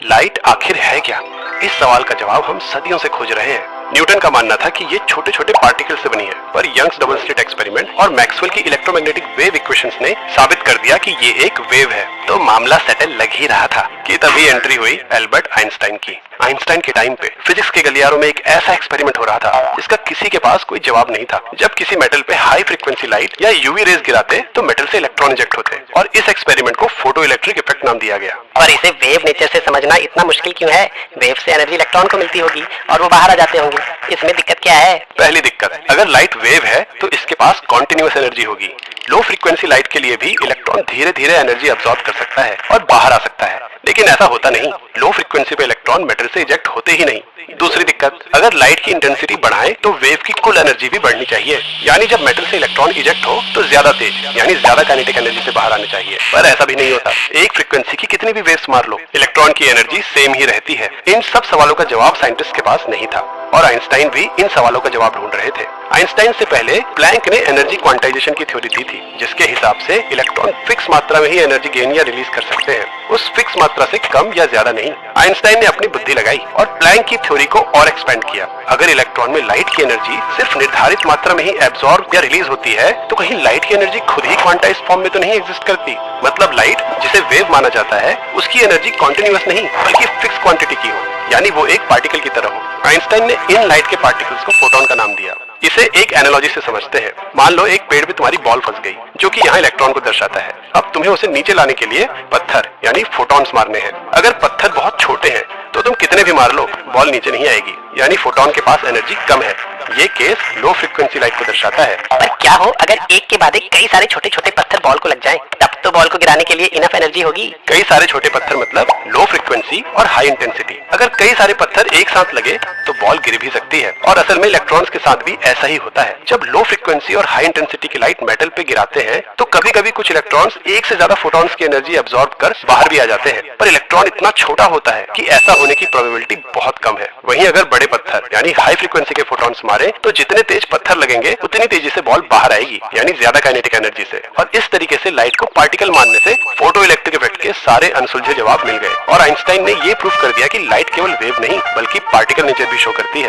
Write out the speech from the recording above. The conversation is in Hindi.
लाइट आखिर है क्या? इस सवाल का जवाब हम सदियों से खोज रहे हैं। न्यूटन का मानना था कि ये छोटे छोटे पार्टिकल से बनी है, पर यंग्स डबल स्लिट एक्सपेरिमेंट और मैक्सवेल की इलेक्ट्रोमैग्नेटिक वेव इक्वेशंस ने साबित कर दिया कि ये एक वेव है। तो मामला सेटल लग ही रहा था कि तभी एंट्री हुई एल्बर्ट आइंस्टाइन की। आइंस्टाइन के टाइम पे फिजिक्स के गलियारों में एक ऐसा एक्सपेरिमेंट हो रहा था जिसका किसी के पास कोई जवाब नहीं था। जब किसी मेटल पे हाई फ्रीक्वेंसी लाइट या यूवी रेज गिराते तो मेटल से इलेक्ट्रॉन इजेक्ट होते और इस एक्सपेरिमेंट को फोटो इलेक्ट्रिक इफेक्ट नाम दिया गया। और इसे वेव नेचर से समझना इतना मुश्किल क्यों है? वेव से एनर्जी इलेक्ट्रॉन को मिलती होगी और वो बाहर आ जाते होंगे, इसमें दिक्कत क्या है? पहली दिक्कत, अगर लाइट वेव है तो इसके पास कॉन्टिन्यूअस एनर्जी होगी। लो फ्रीक्वेंसी लाइट के लिए भी इलेक्ट्रॉन धीरे धीरे एनर्जी अब्सॉर्ब कर सकता है और बाहर आ सकता है, लेकिन ऐसा होता नहीं। लो फ्रीक्वेंसी पे इलेक्ट्रॉन मेटल से इजेक्ट होते ही नहीं। दूसरी दिक्कत, अगर लाइट की इंटेंसिटी बढ़ाएं तो वेव की कुल एनर्जी भी बढ़नी चाहिए, यानी जब मेटल से इलेक्ट्रॉन इजेक्ट हो तो ज्यादा तेज यानी ज्यादा काइनेटिक एनर्जी से बाहर आने चाहिए, पर ऐसा भी नहीं होता। एक फ्रीक्वेंसी की कितनी भी वेव्स मार लो, इलेक्ट्रॉन की एनर्जी सेम ही रहती है। इन सब सवालों का जवाब साइंटिस्ट के पास नहीं था और आइंस्टाइन भी इन सवालों का जवाब ढूंढ रहे थे। आइंस्टाइन से पहले प्लैंक ने एनर्जी क्वांटाइजेशन की थ्योरी दी थी, जिसके हिसाब से इलेक्ट्रॉन फिक्स मात्रा में ही एनर्जी गेन या रिलीज कर सकते हैं, उस फिक्स मात्रा से कम या ज्यादा नहीं। आइंस्टाइन ने अपनी बुद्धि लगाई और प्लैंक की थ्योरी को और एक्सपेंड किया। अगर इलेक्ट्रॉन में लाइट की एनर्जी सिर्फ निर्धारित मात्रा में ही एब्सॉर्ब या रिलीज होती है तो कहीं लाइट की एनर्जी खुद ही क्वांटाइज्ड फॉर्म में तो नहीं एग्जिस्ट करती। मतलब लाइट, जिसे वेव माना जाता है, उसकी एनर्जी कॉन्टिन्यूअस नहीं बल्कि फिक्स क्वांटिटी की हो, यानी वो एक पार्टिकल की तरह हो। आइंस्टाइन ने इन लाइट के पार्टिकल्स को फोटोन का नाम दिया। इसे एक एनालॉजी से समझते हैं। मान लो एक पेड़ पे तुम्हारी बॉल फंस गई, जो कि यहाँ इलेक्ट्रॉन को दर्शाता है। अब तुम्हें उसे नीचे लाने के लिए पत्थर यानी फोटॉन्स मारने हैं। अगर पत्थर बहुत छोटे हैं तो तुम कितने भी मार लो, बॉल नीचे नहीं आएगी, यानी फोटॉन के पास एनर्जी कम है। ये केस लो फ्रीक्वेंसी लाइट को दर्शाता है। पर क्या हो अगर एक के बाद एक कई सारे छोटे छोटे पत्थर बॉल को लग जाएं, तब तो बॉल को गिराने के लिए इनफ एनर्जी होगी। कई सारे छोटे पत्थर मतलब लो फ्रीक्वेंसी और हाई इंटेंसिटी। अगर कई सारे पत्थर एक साथ लगे तो बॉल गिर भी सकती है। और असल में इलेक्ट्रॉन्स के साथ भी ऐसा ही होता है। जब लो फ्रीक्वेंसी और हाई इंटेंसिटी की लाइट मेटल पे गिराते हैं तो कभी कभी कुछ इलेक्ट्रॉन्स एक से ज्यादा फोटॉन्स की एनर्जी एब्सॉर्ब कर बाहर भी आ जाते हैं, पर इलेक्ट्रॉन इतना छोटा होता है कि ऐसा होने की प्रोबेबिलिटी बहुत कम है। वहीं अगर बड़े पत्थर यानी हाई फ्रीक्वेंसी के फोटॉन्स मारे तो जितने तेज पत्थर लगेंगे उतनी तेजी से बॉल बाहर आएगी, यानी ज्यादा काइनेटिक एनर्जी से। और इस तरीके से लाइट को पार्टिकल मानने से फोटो इलेक्ट्रिक इफेक्ट के सारे अनसुलझे जवाब मिल गए और आइंस्टाइन ने ये प्रूफ कर दिया कि लाइट केवल वेव नहीं बल्कि पार्टिकल नेचर भी शो करती है।